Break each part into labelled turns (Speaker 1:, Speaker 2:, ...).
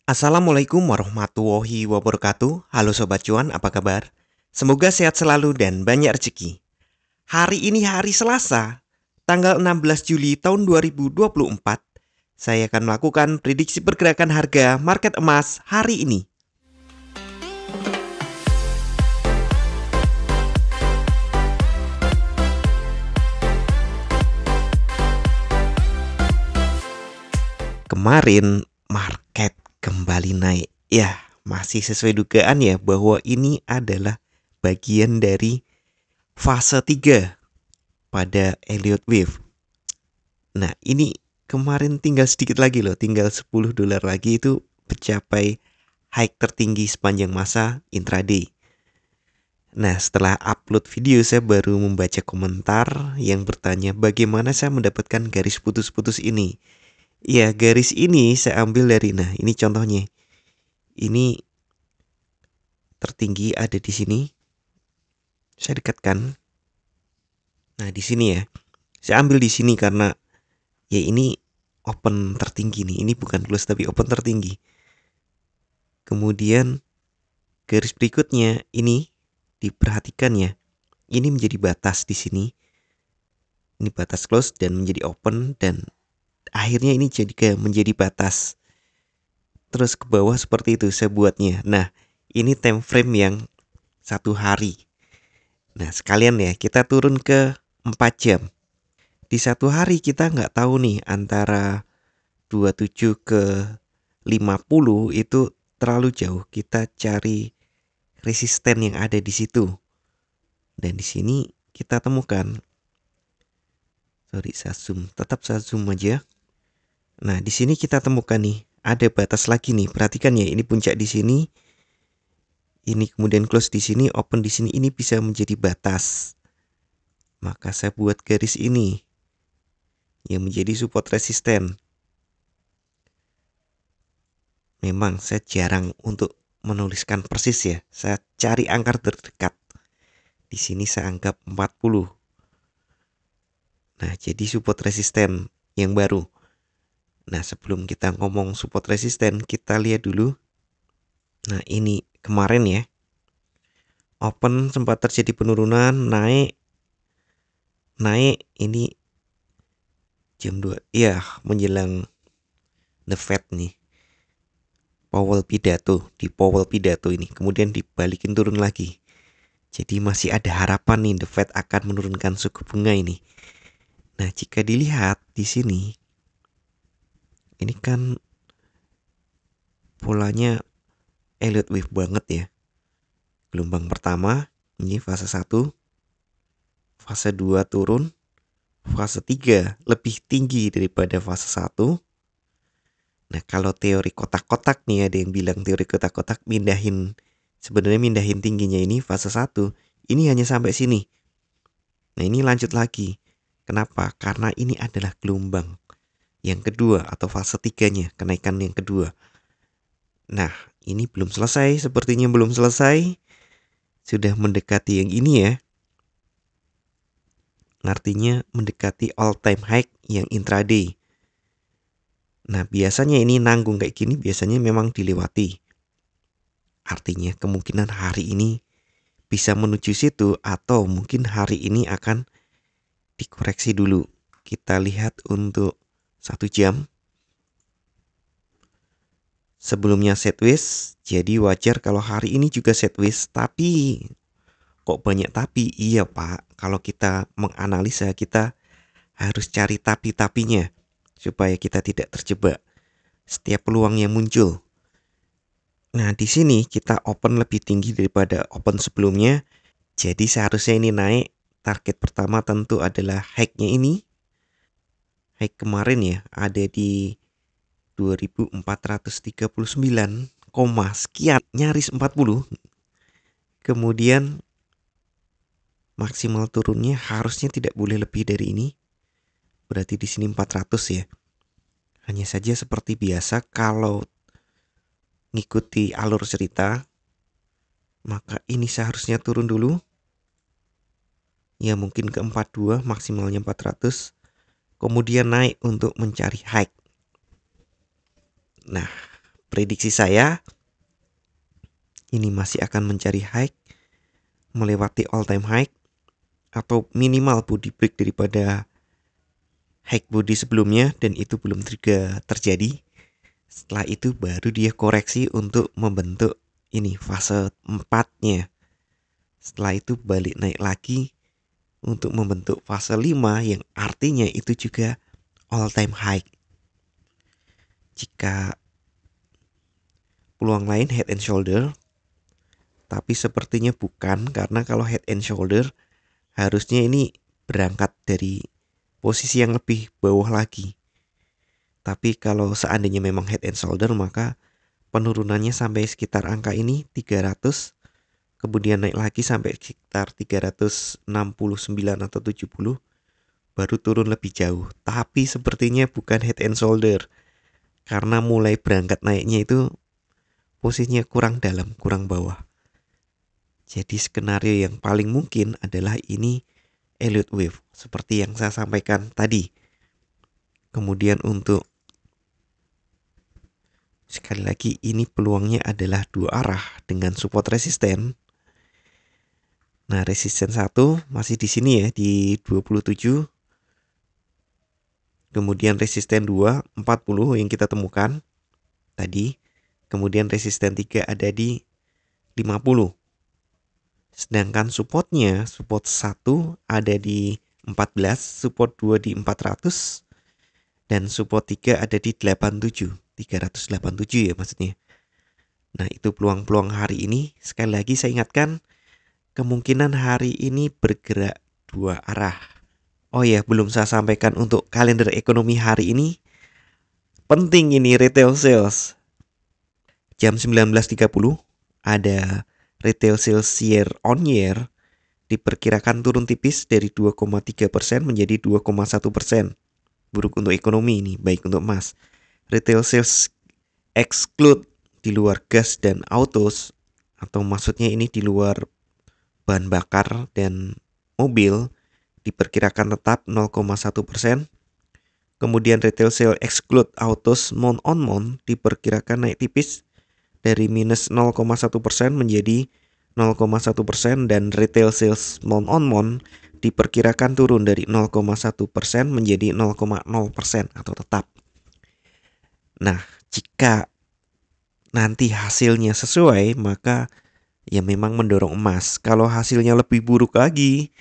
Speaker 1: Assalamualaikum warahmatullahi wabarakatuh. Halo Sobat Cuan, apa kabar? Semoga sehat selalu dan banyak rezeki. Hari ini hari Selasa, tanggal 16 Juli tahun 2024. Saya akan melakukan prediksi pergerakan harga market emas hari ini. Kemarin market kembali naik. Ya, masih sesuai dugaan ya bahwa ini adalah bagian dari fase 3 pada Elliott Wave. Nah, ini kemarin tinggal sedikit lagi loh, tinggal $10 lagi itu mencapai high tertinggi sepanjang masa intraday. Nah, setelah upload video saya baru membaca komentar yang bertanya bagaimana saya mendapatkan garis putus-putus ini. Ya, garis ini saya ambil dari, nah ini contohnya. Ini tertinggi ada di sini. Saya dekatkan. Nah, di sini ya. Saya ambil di sini karena ya ini open tertinggi nih. Ini bukan close tapi open tertinggi. Kemudian garis berikutnya ini diperhatikan ya. Ini menjadi batas di sini. Ini batas close dan menjadi open dan akhirnya ini jadi menjadi batas. Terus ke bawah seperti itu saya buatnya. Nah, ini time frame yang 1 hari. Nah, sekalian ya kita turun ke 4 jam. Di 1 hari kita nggak tahu nih antara 27 ke 50 itu terlalu jauh. Kita cari resisten yang ada di situ. Dan di sini kita temukan. Sorry, saya zoom. Tetap saya zoom aja. Nah, di sini kita temukan nih, ada batas lagi nih. Perhatikan ya, ini puncak di sini. Ini kemudian close di sini, open di sini. Ini bisa menjadi batas. Maka saya buat garis ini yang menjadi support resisten. Memang saya jarang untuk menuliskan persis ya. Saya cari angka terdekat. Di sini saya anggap 40. Nah, jadi support resisten yang baru. Nah, sebelum kita ngomong support resisten, kita lihat dulu. Nah, ini kemarin ya. Open sempat terjadi penurunan, naik ini jam 2. Iya, menjelang the Fed nih. Powell pidato, di Powell pidato ini. Kemudian dibalikin turun lagi. Jadi masih ada harapan nih the Fed akan menurunkan suku bunga ini. Nah, jika dilihat di sini ini kan polanya Elliott Wave banget ya. Gelombang pertama ini fase 1, fase 2 turun, fase 3 lebih tinggi daripada fase 1. Nah, kalau teori kotak-kotak nih, ada yang bilang teori kotak-kotak sebenarnya mindahin tingginya ini fase 1, ini hanya sampai sini. Nah, ini lanjut lagi. Kenapa? Karena ini adalah gelombang yang kedua atau fase 3-nya, kenaikan yang kedua. Nah, ini belum selesai, sepertinya belum selesai. Sudah mendekati yang ini ya. Artinya mendekati all time high yang intraday. Nah, biasanya ini nanggung kayak gini biasanya memang dilewati. Artinya kemungkinan hari ini bisa menuju situ atau mungkin hari ini akan dikoreksi dulu. Kita lihat untuk 1 jam. Sebelumnya sideways, jadi wajar kalau hari ini juga sideways. Tapi kok banyak tapi? Iya Pak, kalau kita menganalisa kita harus cari tapi-tapinya supaya kita tidak terjebak setiap peluang yang muncul. Nah, di sini kita open lebih tinggi daripada open sebelumnya. Jadi seharusnya ini naik. Target pertama tentu adalah high-nya ini. High kemarin ya ada di 2439, sekian, nyaris 40. Kemudian maksimal turunnya harusnya tidak boleh lebih dari ini. Berarti di sini 400 ya. Hanya saja seperti biasa kalau ngikuti alur cerita, maka ini seharusnya turun dulu. Ya mungkin ke 42, maksimalnya 400. Kemudian naik untuk mencari high. Nah, prediksi saya ini masih akan mencari high, melewati all time high, atau minimal body break daripada high body sebelumnya, dan itu belum juga terjadi. Setelah itu baru dia koreksi untuk membentuk ini fase 4-nya. Setelah itu balik naik lagi untuk membentuk fase 5 yang artinya itu juga all time high. Jika peluang lain head and shoulder, tapi sepertinya bukan, karena kalau head and shoulder harusnya ini berangkat dari posisi yang lebih bawah lagi. Tapi kalau seandainya memang head and shoulder, maka penurunannya sampai sekitar angka ini 300, kemudian naik lagi sampai sekitar 369 atau 70, baru turun lebih jauh. Tapi sepertinya bukan head and shoulder, karena mulai berangkat naiknya itu posisinya kurang dalam, kurang bawah. Jadi skenario yang paling mungkin adalah ini Elliott Wave, seperti yang saya sampaikan tadi. Kemudian untuk sekali lagi, ini peluangnya adalah dua arah dengan support resisten. Nah, resisten 1 masih di sini ya, di 27. Kemudian resisten 2, 40 yang kita temukan tadi. Kemudian resisten 3 ada di 50. Sedangkan supportnya, support 1 ada di 14, support 2 di 400, dan support 3 ada di 387 ya maksudnya. Nah, itu peluang-peluang hari ini. Sekali lagi saya ingatkan, kemungkinan hari ini bergerak dua arah. Oh ya, belum saya sampaikan untuk kalender ekonomi hari ini. Penting ini retail sales. Jam 19.30 ada retail sales year on year, diperkirakan turun tipis dari 2,3% menjadi 2,1%. Buruk untuk ekonomi ini, baik untuk emas. Retail sales exclude di luar gas dan autos, atau maksudnya ini di luar bahan bakar dan mobil, diperkirakan tetap 0,1%. Kemudian retail sales exclude autos month on month diperkirakan naik tipis dari minus 0,1% menjadi 0,1%, dan retail sales month on month diperkirakan turun dari 0,1% menjadi 0,0% atau tetap. Nah, jika nanti hasilnya sesuai, maka ya memang mendorong emas. Kalau hasilnya lebih buruk lagi,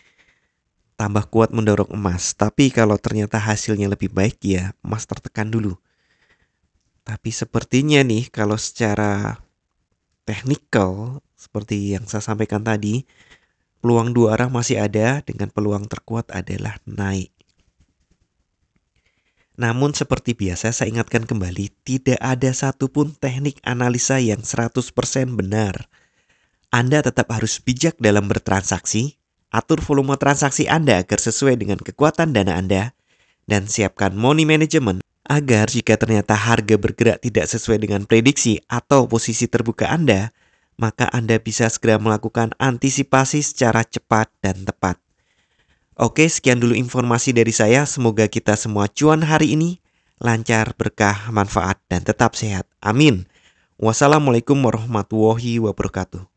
Speaker 1: tambah kuat mendorong emas. Tapi kalau ternyata hasilnya lebih baik, ya emas tertekan dulu. Tapi sepertinya nih, kalau secara technical seperti yang saya sampaikan tadi, peluang dua arah masih ada, dengan peluang terkuat adalah naik. Namun seperti biasa saya ingatkan kembali, tidak ada satupun teknik analisa yang 100% benar. Anda tetap harus bijak dalam bertransaksi, atur volume transaksi Anda agar sesuai dengan kekuatan dana Anda, dan siapkan money management agar jika ternyata harga bergerak tidak sesuai dengan prediksi atau posisi terbuka Anda, maka Anda bisa segera melakukan antisipasi secara cepat dan tepat. Oke, sekian dulu informasi dari saya. Semoga kita semua cuan hari ini lancar, berkah, manfaat, dan tetap sehat. Amin. Wassalamualaikum warahmatullahi wabarakatuh.